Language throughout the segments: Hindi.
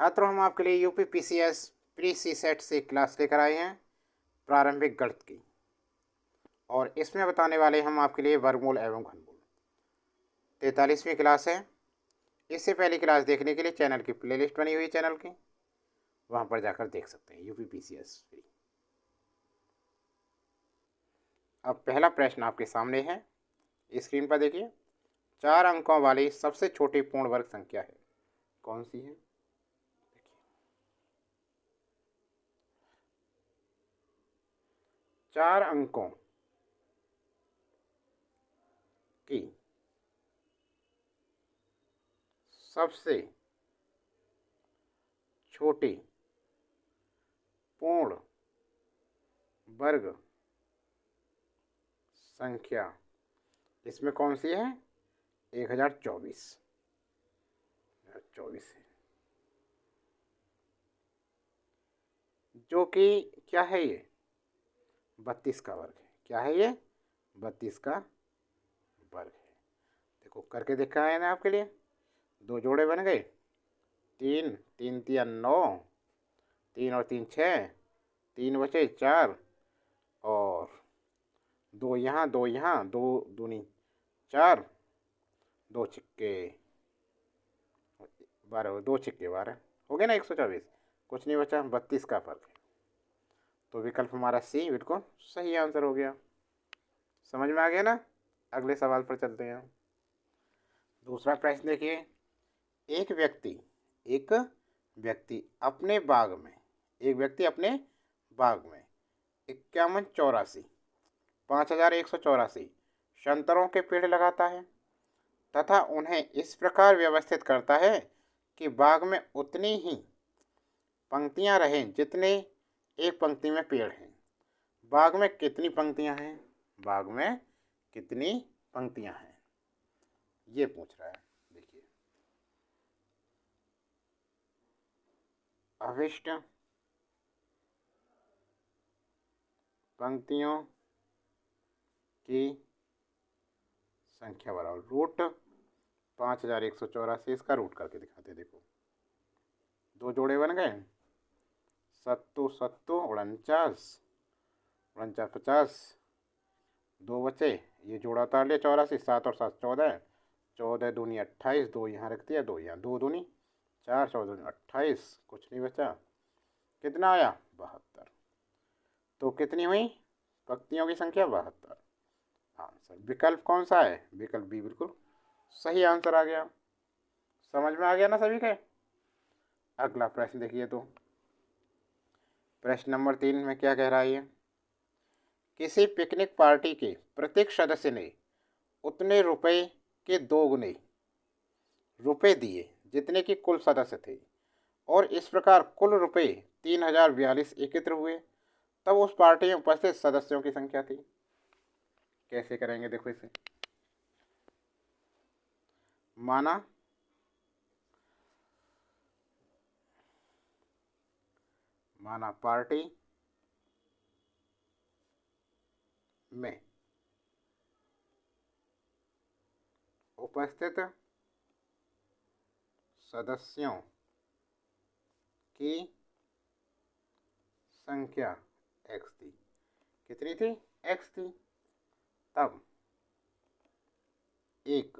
छात्रों, हम आपके लिए यूपी पीसीएस प्री सी सेट से क्लास लेकर आए हैं प्रारंभिक गणित की। और इसमें बताने वाले हम आपके लिए वर्गमूल एवं घनमूल। 43वीं क्लास है। इससे पहली क्लास देखने के लिए चैनल की प्लेलिस्ट बनी हुई चैनल की, वहाँ पर जाकर देख सकते हैं यूपी पीसीएस फ्री। अब पहला प्रश्न आपके सामने है, स्क्रीन पर देखिए। 4 अंकों वाली सबसे छोटी पूर्ण वर्ग संख्या है, कौन सी है? 4 अंकों की सबसे छोटी पूर्ण वर्ग संख्या इसमें कौन सी है? 1024 है, जो कि क्या है? ये 32 का वर्ग है। क्या है ये? 32 का वर्ग है। देखो करके देखा है ना आपके लिए। 2 जोड़े बन गए, 3 3 तिया 9, 3 और 3 6, 3 बचे 4, और 2 यहाँ 2 यहाँ, 2 दूनी 4, 2 छिक्के 12, 2 छिक्के 12 हो गए ना 124। कुछ नहीं बचा, 32 का फर्क है। तो विकल्प हमारा सी बिल्कुल सही आंसर हो गया। समझ में आ गया ना? अगले सवाल पर चलते हैं। दूसरा प्रश्न देखिए। एक व्यक्ति अपने बाग में 5184 संतरों के पेड़ लगाता है तथा उन्हें इस प्रकार व्यवस्थित करता है कि बाग में उतनी ही पंक्तियां रहें जितने एक पंक्ति में पेड़ हैं। बाग में कितनी पंक्तियां हैं? बाग में कितनी पंक्तियां हैं, ये पूछ रहा है। देखिए, अभिष्ट पंक्तियों की संख्या बराबर रूट 5184। इसका रूट करके दिखाते। देखो 2 जोड़े बन गए, 7 7 49 49 50, 2 बचे, ये जोड़ा उतार लिया 84, 7 और 7 14, 14 दूनी 28, 2 यहाँ रख दिया, 2 यहाँ, 2 दूनी 4, 14 दूनी 28, कुछ नहीं बचा। कितना आया? 72। तो कितनी हुई पंक्तियों की संख्या? 72। आंसर विकल्प कौन सा है? विकल्प बी बिल्कुल सही आंसर आ गया। समझ में आ गया ना सभी के? अगला प्रश्न देखिए। तो प्रश्न नंबर 3 में क्या कह रहा है? ये किसी पिकनिक पार्टी के प्रत्येक सदस्य ने उतने रुपए के 2 गुने रुपए दिए जितने की कुल सदस्य थे, और इस प्रकार कुल रुपए 3042 एकत्र हुए। तब उस पार्टी में उपस्थित सदस्यों की संख्या थी। कैसे करेंगे? देखो इसे। माना पार्टी में उपस्थित सदस्यों की संख्या x थी। कितनी थी? x थी। तब एक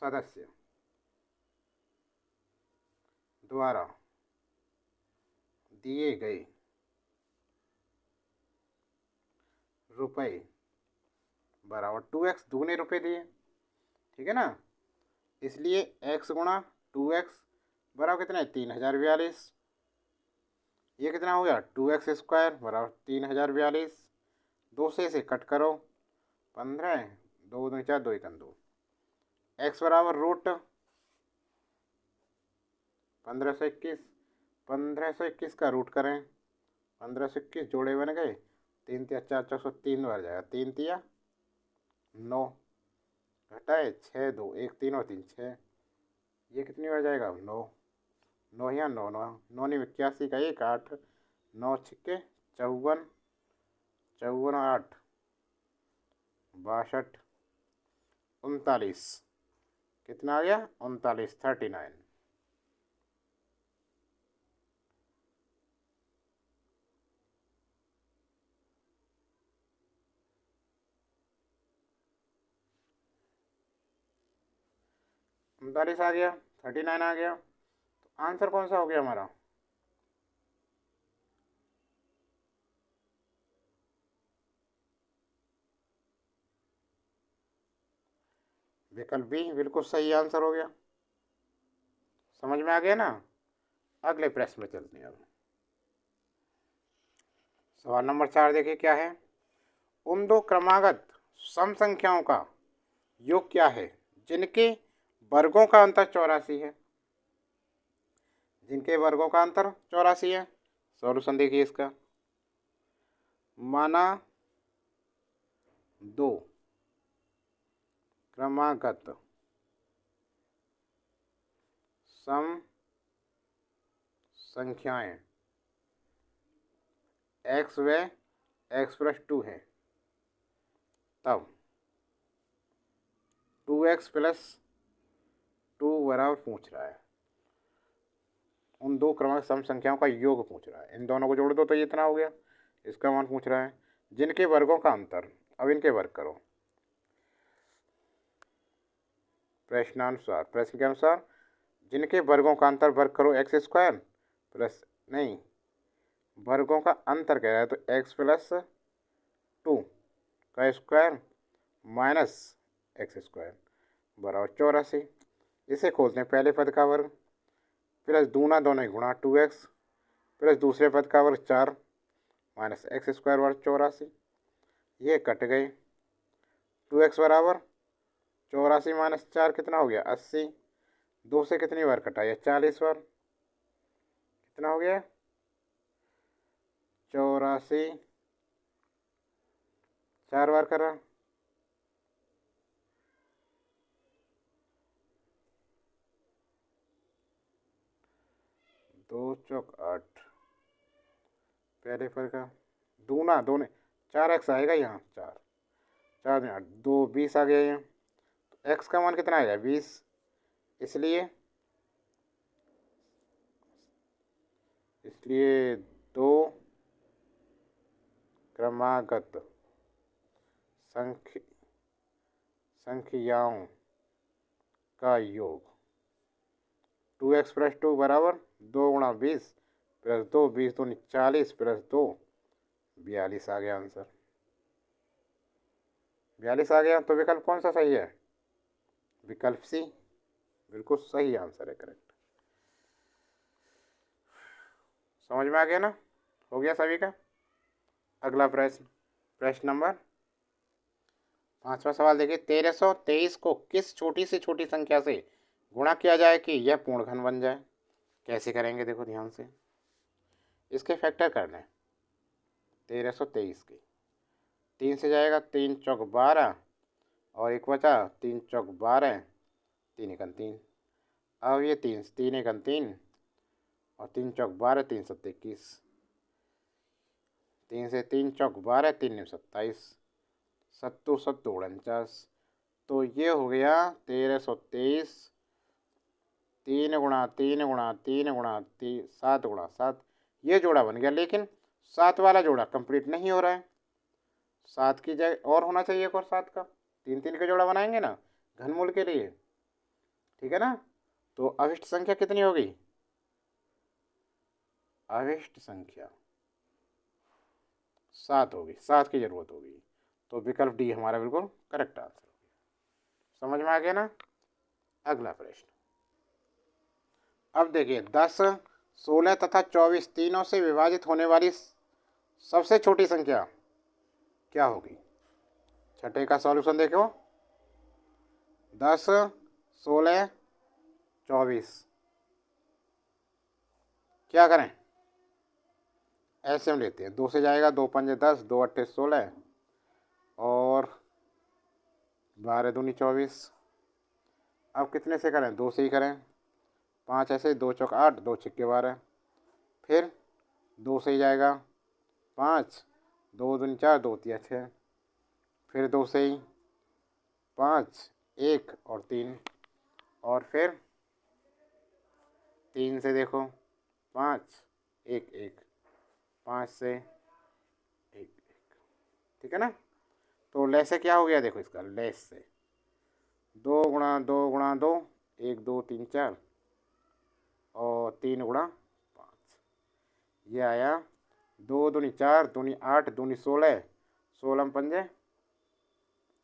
सदस्य द्वारा दिए गए रुपए बराबर 2x, दूने रुपए दिए, ठीक है ना? इसलिए x गुणा 2x बराबर कितना है? 3042। ये कितना हो गया? 2x स्क्वायर बराबर 3042। 2 से इसे कट करो, 15, 2 दूनी 4, 2 एकम 2। x बराबर रूट 1521। 1521 का रूट करें, 1521 जोड़े बन गए, 3 तिया 4, 403 बार जाएगा, 3 तिया 9, घटाए 6, 2 1 3 और 3 6, ये कितनी बार जाएगा? 9, 9 यहाँ 9 9 9 नहीं 81 का 1 8, 9 छिक्के 54, 54 और 8 62, 39, कितना आ गया 39, 39। उनतालीस आ गया, 39 आ गया। तो आंसर कौन सा हो गया हमारा? विकल्प बी बिल्कुल सही आंसर हो गया। समझ में आ गया ना? अगले प्रश्न में चलते हैं। अब सवाल नंबर 4 देखिए क्या है। उन दो क्रमागत सम संख्याओं का योग क्या है जिनके वर्गों का अंतर 84 है? जिनके वर्गों का अंतर 84 है। सॉल्यूशन देखिए इसका। माना दो क्रमागत सम संख्याएं x व x+2 है, तब 2x+2 बराबर पूछ रहा है। उन दो क्रमागत सम संख्याओं का योग पूछ रहा है। इन दोनों को जोड़ दो तो ये इतना हो गया। इसका मान पूछ रहा है जिनके वर्गों का अंतर। अब इनके वर्ग करो। प्रश्नानुसार, प्रश्न के अनुसार जिनके वर्गों का अंतर वर्ग करो x² प्लस नहीं, वर्गों का अंतर कह रहा है तो x+2 का स्क्वायर माइनस x² बराबर 84। इसे खोलते हैं। पहले पद का वर्ग प्लस दूना दोनों ही गुणा 2x प्लस दूसरे पद का वर्ग 4 माइनस x² बराबर 84। ये कट गए। 2x बराबर 84 माइनस 4 कितना हो गया 80। 2 से कितनी बार कटा? या 40 बार। कितना हो गया 84, 4 बार करा। 2 चौक 8, पहले पर का दूना दोने 4x आएगा यहाँ। 4 4 में 8 2 20 आ गया यहाँ। तो x का मान कितना आएगा 20। इसलिए दो क्रमागत संख्याओं का योग 2x+2 बराबर 2 गुणा 20 प्लस 2 20 2 40 प्लस 2 42 आ गया आंसर। 42 आ गया। तो विकल्प कौन सा सही है? विकल्प सी बिल्कुल सही आंसर है, करेक्ट। समझ में आ गया ना? हो गया सभी का। अगला प्रश्न, प्रश्न नंबर 5वां सवाल देखिए। 1323 को किस छोटी से छोटी संख्या से गुणा किया जाए कि यह पूर्ण घन बन जाए? कैसे करेंगे देखो ध्यान से। इसके फैक्टर करना है 1323 के। 3 से जाएगा 3 चौक 12 और एक बचा 3 चौक 12 3 एकम 3। अब ये 3 एकम 3 और 3 चौक 12 3 सत्ते 21। 3 से 3 चौक 12 3 9 27 सत्तू सत्तू 49। तो ये हो गया 1323 3 गुणा 3 गुणा 3 गुणा 7 गुणा 7। ये जोड़ा बन गया, लेकिन 7 वाला जोड़ा कंप्लीट नहीं हो रहा है। 7 की जगह और होना चाहिए एक और 7 का। 3 3 का जोड़ा बनाएंगे ना घनमूल के लिए, ठीक है ना? तो अभिष्ट संख्या कितनी होगी? अभिष्ट संख्या 7 होगी। 7 की जरूरत होगी। तो विकल्प डी हमारा बिल्कुल करेक्ट आंसर होगा। समझ में आ गया ना? अगला प्रश्न अब देखिए। 10, 16 तथा 24 तीनों से विभाजित होने वाली सबसे छोटी संख्या क्या होगी? छठे का सॉल्यूशन देखो। 10, 16, 24 क्या करें? ऐसे हम लेते हैं। 2 से जाएगा 2 पंजे 10 2 अट्ठे 16 और 12 दूनी 24। अब कितने से करें? 2 से ही करें। 5 ऐसे 2 चौक 8 2 छिक्के 12। फिर 2 से ही जाएगा 5 2 दूनी 4 2 तिया 6। फिर 2 से ही 5 1 और 3 और फिर 3 से देखो 5, 1 1, 5 से 1 1, ठीक है ना। तो लेस से क्या हो गया, देखो इसका लेस से 2 गुणा 2 गुणा 2, 1 2 3 4, और 3 गुणा 5, ये आया 2 दूनी 4, दूनी 8, दूनी 16, 16 पंजे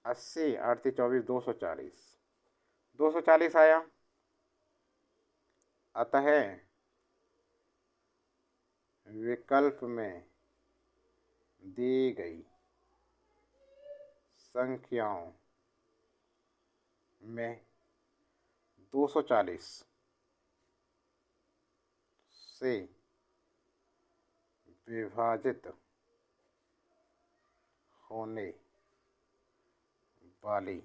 80, 8 से 24, 240, 240 आया। अतः विकल्प में दी गई संख्याओं में 240 से विभाजित होने वाली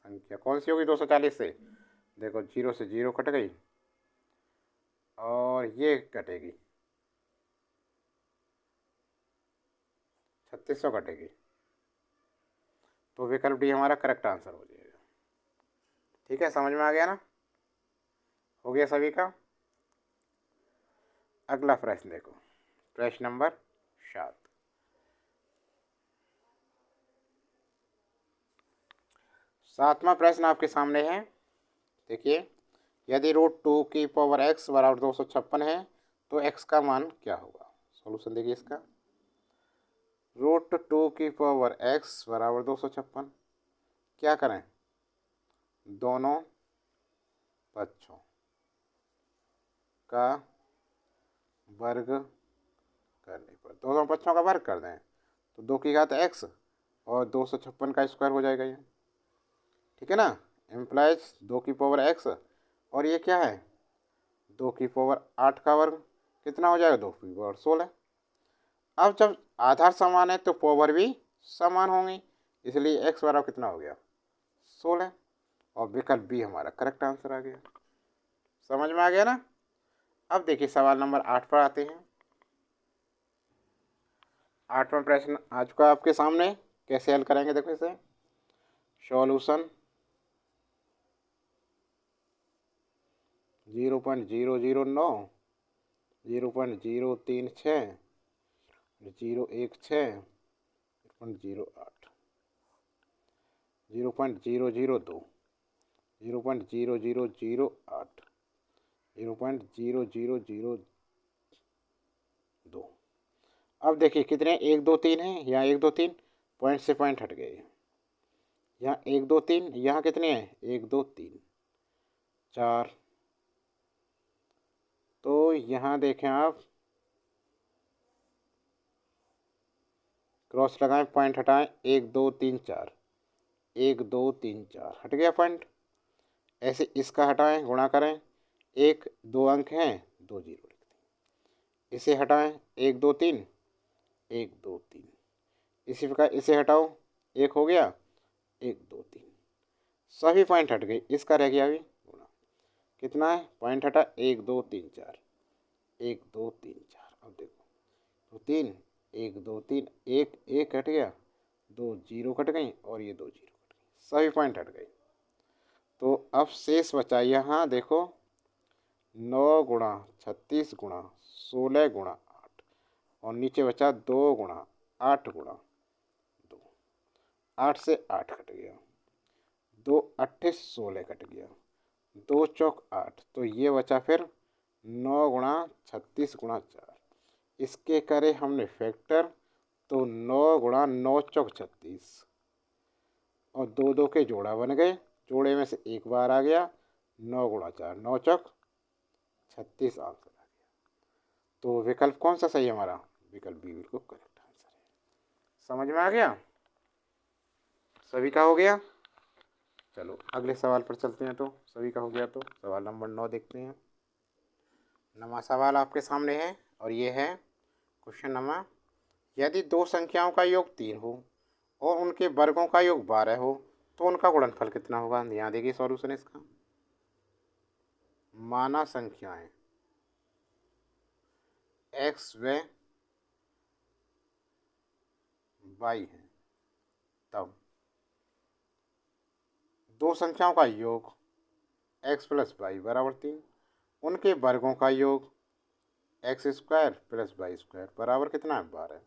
संख्या कौन सी होगी 240 से? देखो 0 से 0 कट गई और ये कटेगी 3600 कटेगी। तो विकल्प डी हमारा करेक्ट आंसर हो जाएगा। ठीक है, समझ में आ गया ना? हो गया सभी का। अगला प्रश्न देखो, प्रश्न नंबर 7। सातवां प्रश्न आपके सामने है। देखिए, यदि √2 की पावर x बराबर 256 है तो x का मान क्या होगा? सॉल्यूशन देखिए इसका। √2 की पावर x बराबर 256, क्या करें? दोनों पक्षों का वर्ग करने पर, दोनों पक्षों का वर्ग कर दें तो 2 की घात x और 256 का स्क्वायर हो जाएगा ये, ठीक है ना। इम्प्लाइज 2 की पावर x, और ये क्या है 2 की पावर 8 का वर्ग, कितना हो जाएगा 2 की पावर 16। अब जब आधार समान है तो पावर भी समान होंगी, इसलिए x बराबर कितना हो गया 16, और विकल्प बी हमारा करेक्ट आंसर आ गया। समझ में आ गया ना? अब देखिए सवाल नंबर 8 पर आते हैं। 8वां प्रश्न आ चुका आपके सामने, कैसे हल करेंगे देखो इसे। सॉल्यूशन 0.009, 0.036, 016, 0.08, 0.002, 0.0008, 0.0002। अब देखिए कितने 1 2 3 हैं, यहाँ 1 2 3, पॉइंट से पॉइंट हट गए, यहाँ 1 2 3, यहाँ कितने हैं 1 2 3 4। तो यहाँ देखें आप, क्रॉस लगाएं, पॉइंट हटाएं, 1 2 3 4, 1 2 3 4 हट गया पॉइंट। ऐसे इसका हटाएं, गुणा करें, 1 2 अंक हैं 2 जीरो लिखते हैं। इसे हटाएं 1 2 3, 1 2 3, इसी प्रकार इसे हटाओ, 1 हो गया 1 2 3, सभी पॉइंट हट गए, इसका रह गया अभी गुणा। कितना है पॉइंट हटा 1 2 3 4, 1 2 3 4, अब देखो तो 3 1 2 3, 1 1 हट गया, 2 जीरो कट गई और ये 2 जीरो कट गई, सभी पॉइंट हट गए। तो अब शेष बचा यहाँ देखो 9 गुणा 36 गुणा 16 गुणा 8, और नीचे बचा 2 गुणा 8 गुणा 2, 8 से 8 कट गया, 2 8 16 कट गया, 2 चौक 8, तो ये बचा फिर 9 गुणा 36 गुणा 4। इसके करे हमने फैक्टर, तो 9 गुणा 9 चौक 36, और 2 2 के जोड़ा बन गए, जोड़े में से एक बार आ गया, 9 गुणा 4 9 चौक 36 आंसर आ गया। तो विकल्प कौन सा सही है हमारा? विकल्प बी बिल्कुल करेक्ट आंसर है। समझ में आ गया? सभी का हो गया? चलो अगले सवाल पर चलते हैं। तो सभी का हो गया तो सवाल नंबर 9 देखते हैं। 9वां सवाल आपके सामने है और ये है क्वेश्चन नंबर, यदि दो संख्याओं का योग 3 हो और उनके वर्गों का योग 12 हो तो उनका गुणनफल कितना होगा? ध्यान देखिए सॉल्यूशन इसका। माना संख्याएं x व y हैं, तब दो संख्याओं का योग x प्लस वाई बराबर 3, उनके वर्गों का योग x square plus y square बराबर कितना है 12।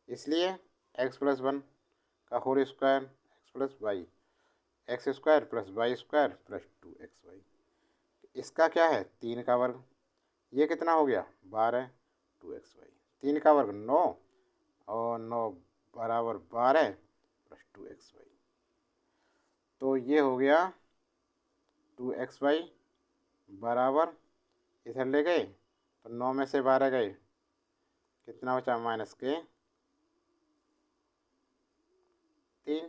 इसलिए x प्लस 1 का whole square x square plus y square plus 2xy। इसका क्या है 3 का वर्ग, ये कितना हो गया 12, 2xy। 3 का वर्ग 9 और 9 बराबर 12 प्लस 2xy। तो ये हो गया 2xy बराबर, इधर ले गए तो 9 में से 12 गए, कितना बचा माइनस के 3।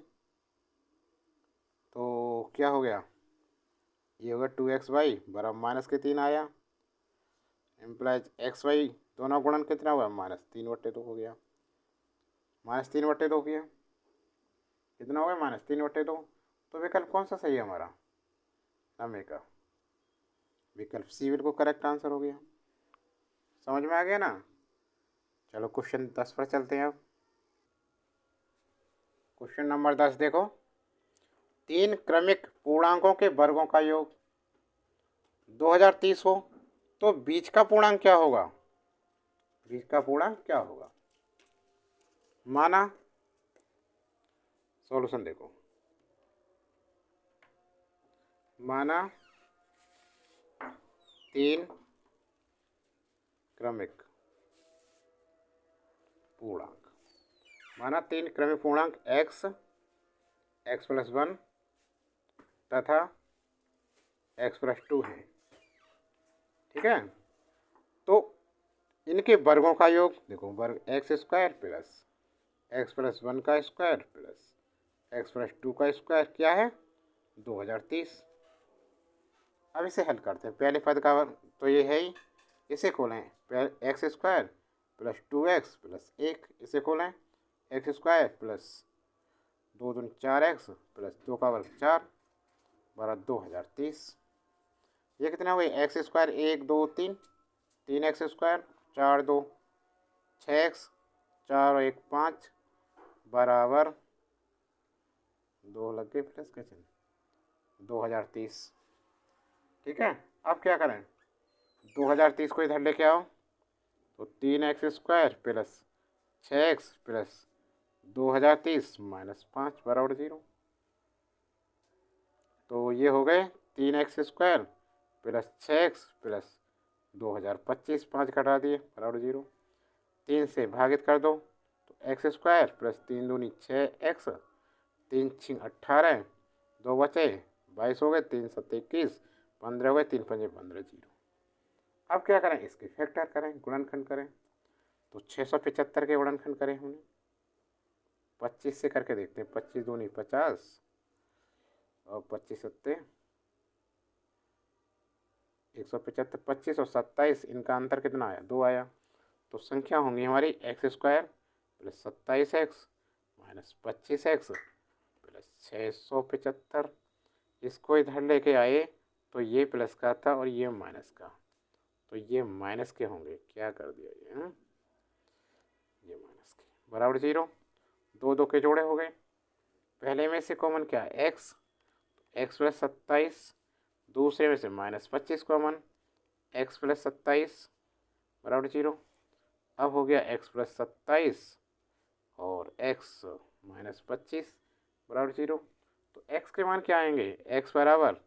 तो क्या हो गया, ये होगा 2xy बराबर माइनस के 3 आया, एम्प्लाइज xy दोनों गुणन कितना हुआ -3/2 हो गया, -3/2 किया, कितना हो गया -3/2। तो विकल्प कौन सा सही है हमारा, नवे का विकल्प सी बिल्कुल करेक्ट आंसर हो गया। समझ में आ गया ना। चलो क्वेश्चन 10 पर चलते हैं। अब क्वेश्चन नंबर 10 देखो, 3 क्रमिक पूर्णांकों के वर्गों का योग 2030 हो तो बीच का पूर्णांक क्या होगा, बीच का पूर्णांक क्या होगा। माना सॉल्यूशन देखो, माना 3 क्रमिक पूर्णांक, माना 3 क्रमिक पूर्णांक x प्लस 1 तथा x प्लस 2 है, ठीक है। तो इनके वर्गों का योग देखो, वर्ग एक्स स्क्वायर प्लस 1 का स्क्वायर प्लस एक्स प्लस 2 का स्क्वायर क्या है 2030। अब इसे हल करते हैं। पहले पद का वर्ग तो ये है ही, इसे खोलें x square plus 2x plus 1, इसे खोलें एक्स स्क्वायर प्लस 2 दूनी 4x प्लस 2 का वर्ग 4 बराबर 2030। ये कितना हुए x square 1 2 3, 3x square 4 2 6x 4 और 1 5 बराबर 2 लग गए प्लस के चिन्ह 2030, ठीक है। अब क्या करें, 2030 को इधर लेके आओ तो 3x square plus 6x plus 2030 minus 5 बराबर 0। तो ये हो गए 3x square plus 6x plus 2025, 5 घटा दिए बराबर 0। 3 से भागित कर दो तो एक्स स्क्वायर प्लस 3 दूनी 6x, 3 6 18, 2 बचे 22 हो गए, 3 7 21, 15 हो गए, 3 5 15 0। अब क्या करें, इसके फैक्टर करें, गुणनखंड करें। तो 675 के गुणनखंड करें हमने, 25 से करके देखते हैं। 25 दूनी 50 और 25 सत्ते 175, 25 और 27, इनका अंतर कितना आया 2 आया। तो संख्या होंगी हमारी x square plus 27x minus 25x plus 675। इसको इधर लेके आए तो ये प्लस का था और ये माइनस का, तो ये माइनस के होंगे, क्या कर दिया ये माइनस के बराबर 0। 2 2 के जोड़े हो गए, पहले में से कॉमन क्या है x प्लस 27, दूसरे में से माइनस 25 कॉमन, x प्लस 27 बराबर 0। अब हो गया x प्लस 27 और x माइनस 25 बराबर 0। तो x के मान क्या आएंगे, x बराबर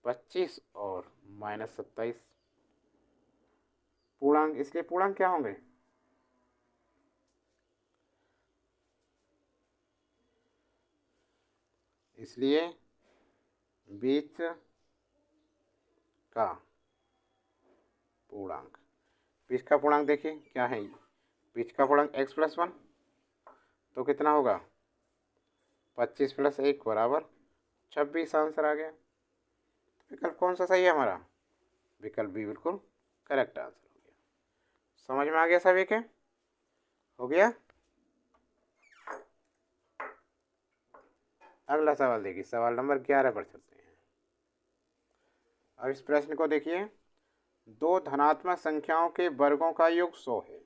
25 और माइनस 27 पूर्णांक, इसलिए पूर्णांक क्या होंगे, इसलिए बीच का पूर्णांक, बीच का पूर्णांक देखिए क्या है, बीच का पूर्णांक x प्लस 1 तो कितना होगा 25 प्लस 1 बराबर 26, आंसर आ गया। विकल्प कौन सा सही है हमारा, विकल्प बी बिल्कुल करेक्ट आंसर हो गया। समझ में आ गया सभी के, हो गया। अगला सवाल देखिए, सवाल नंबर 11 पर चलते हैं। अब इस प्रश्न को देखिए, 2 धनात्मक संख्याओं के वर्गों का योग 100 है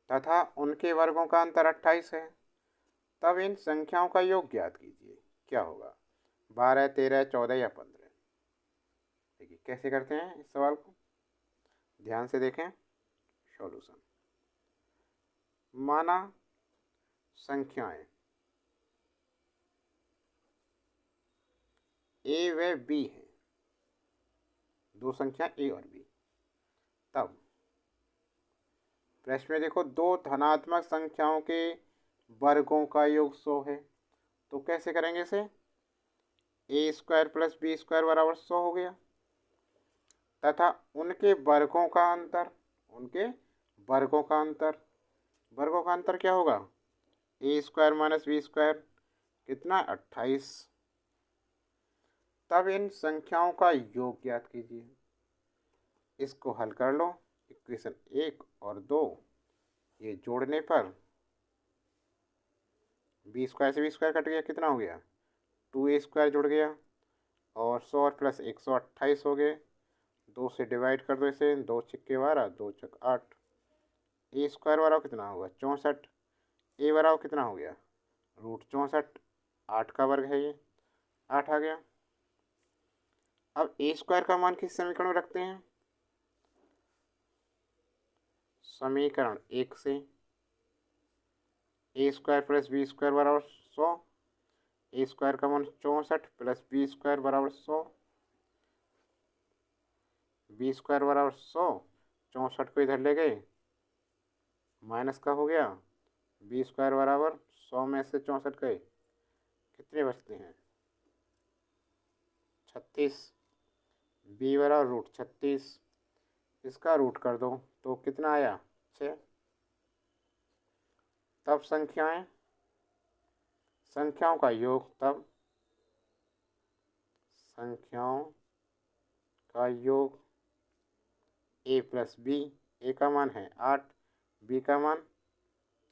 तथा उनके वर्गों का अंतर 28 है, तब इन संख्याओं का योग ज्ञात कीजिए, क्या होगा। 12, 13, 14 या 15। देखिए कैसे करते हैं इस सवाल को, ध्यान से देखें सॉल्यूशन। माना संख्याएं ए व बी है, दो संख्या ए और बी। तब प्रश्न में देखो, दो धनात्मक संख्याओं के वर्गों का योग 100 है। तो कैसे करेंगे इसे, ए स्क्वायर प्लस बी स्क्वायर बराबर 100 हो गया, तथा उनके वर्गों का अंतर, उनके वर्गों का अंतर, वर्गों का अंतर क्या होगा, ए स्क्वायर माइनस बी स्क्वायर कितना 28। तब इन संख्याओं का योग ज्ञात कीजिए। इसको हल कर लो, इक्वेशन 1 और 2 ये जोड़ने पर बी स्क्वायर से बी स्क्वायर कट गया, कितना हो गया 2a स्क्वायर जुड़ गया, और 100 और प्लस 128 हो गए। 2 से डिवाइड कर दो इसे, 2 छिक्के 12, 2 छक 8। ए स्क्वायर बराबर कितना होगा 64, ए बराबर कितना हो गया √64, 8 का वर्ग है ये, 8 आ गया। अब ए स्क्वायर का मान किस समीकरण में रखते हैं, समीकरण 1 से ए स्क्वायर प्लस बी स्क्वायर बराबर 100, ए स्क्वायर का मान 64 प्लस बी स्क्वायर बराबर 100, बी स्क्वायर बराबर 100, 64 को इधर ले गए माइनस का हो गया, बी स्क्वायर बराबर 100 में से 64 गए कितने बचते हैं 36, बी बराबर √36, इसका रूट कर दो तो कितना आया 6। तब संख्याओं का योग, तब संख्याओं का योग ए प्लस बी, ए का मान है 8, बी का मान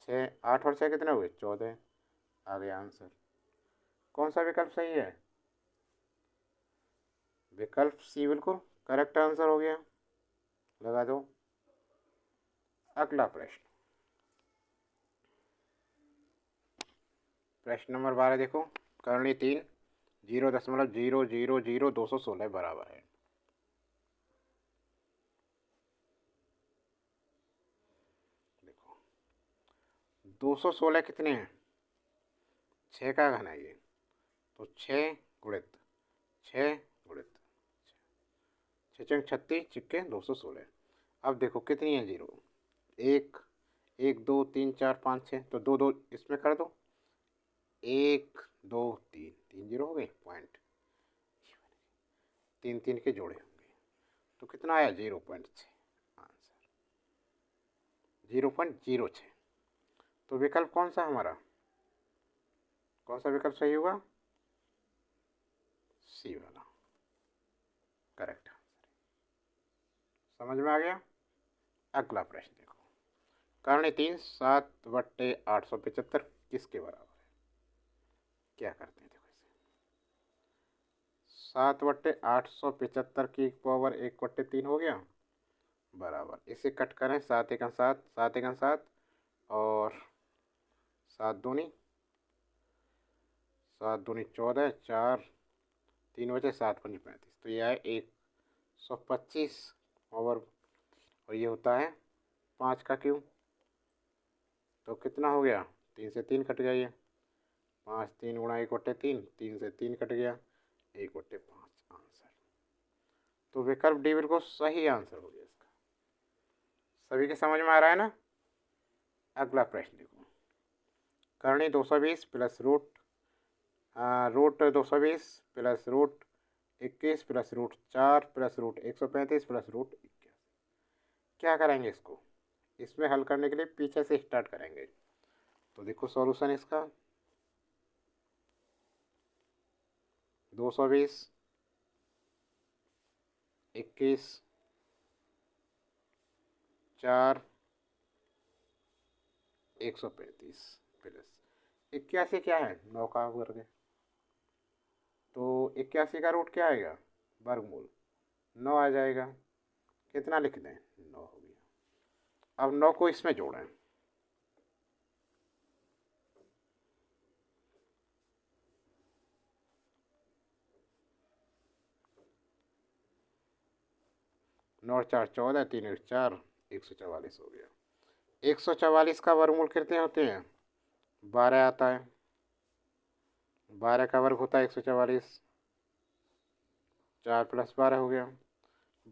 6, 8 और 6 कितने हुए 14, आ गया आंसर। कौन सा विकल्प सही है, विकल्प सी बिल्कुल करेक्ट आंसर हो गया, लगा दो। अगला प्रश्न, प्रश्न नंबर 12 देखो, करणी 3 0.000216 बराबर है। देखो 216 कितने हैं, 6 का घन है ये, तो 6 गुणित 6 गुणित 6 6 36 छिक्के 216। अब देखो कितनी है जीरो, 1 1 2 3 4 5 6, तो 2 2 इसमें कर दो, 1 2 3 3 जीरो हो गए पॉइंट, 3 3 के जोड़े होंगे, तो कितना आया 0.6 आंसर 0.06। तो विकल्प कौन सा हमारा, कौन सा विकल्प सही होगा, सी वाला करेक्ट आंसर, समझ में आ गया। अगला प्रश्न देखो, करणी 3 7/875 किसके बराबर है, क्या करते हैं देखो इसे, 7/875 की पावर 1/3 हो गया बराबर, इसे कट करें 7 1 7, 7 1 7 और 7 दूनी 14, 4 3 बचे 7 5 35, तो ये आए 125 और ये होता है 5 का क्यूब, तो कितना हो गया 3 से 3 कट गया, ये 5 3 गुणा 1/3, 3 से 3 कट गया 1/5 आंसर। तो विकल्प डी बिल्कुल सही आंसर हो गया इसका, सभी के समझ में आ रहा है ना। अगला प्रश्न देखो, करणी 220 plus root 220 plus √21 plus √4 plus √135 plus √81, क्या करेंगे इसको, इसमें हल करने के लिए पीछे से स्टार्ट करेंगे। तो देखो सॉल्यूशन इसका, 220 21 4 135 प्लस 81 क्या है 9 का वर्ग है, तो 81 का रूट क्या आएगा वर्गमूल 9 आ जाएगा, कितना लिख दें 9 हो गया। अब 9 को इसमें जोड़ें, 9 4 14, 3 8 4, 144 हो गया। 144 का वर्गमूल कितने होते हैं? 12 आता है। 12 का वर्ग होता है 144। 4 + 12 हो गया।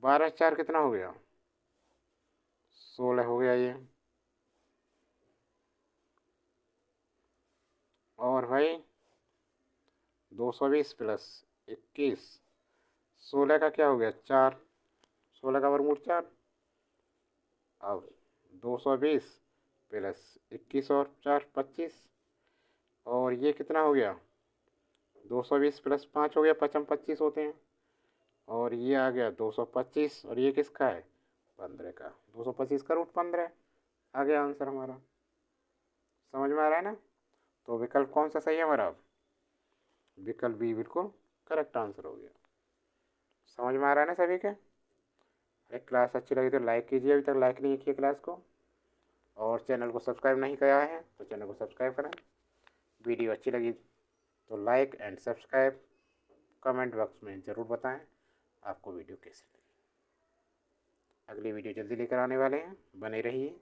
12 4 कितना हो गया? 16 हो गया ये। और भाई 220 + 21, 16 का क्या हो गया? 4। 16 का वर्गमूल 4। अब 220 + 21 और 4 25। और ये कितना हो गया? 220 + 5 हो गया, 5 25 होते हैं। और ये आ गया 225, और ये किसका है? 15 का। 225 का रूट 15 आ गया आंसर हमारा। समझ में आ रहा है ना? तो विकल्प कौन सा सही है हमारा? विकल्प बी बिल्कुल करेक्ट आंसर हो गया। समझ में आ रहा है ना सभी के? अरे क्लास अच्छी लगी तो लाइक कीजिए, अभी तक लाइक नहीं किया क्लास को। और चैनल को सब्सक्राइब नहीं किया है तो चैनल को सब्सक्राइब करें। वीडियो अच्छी लगी तो like and subscribe. Comment box में ज़रूर बताएं आपको वीडियो कैसी लगी। अगली वीडियो जल्दी लेकर आने वाले हैं, बने रहिए।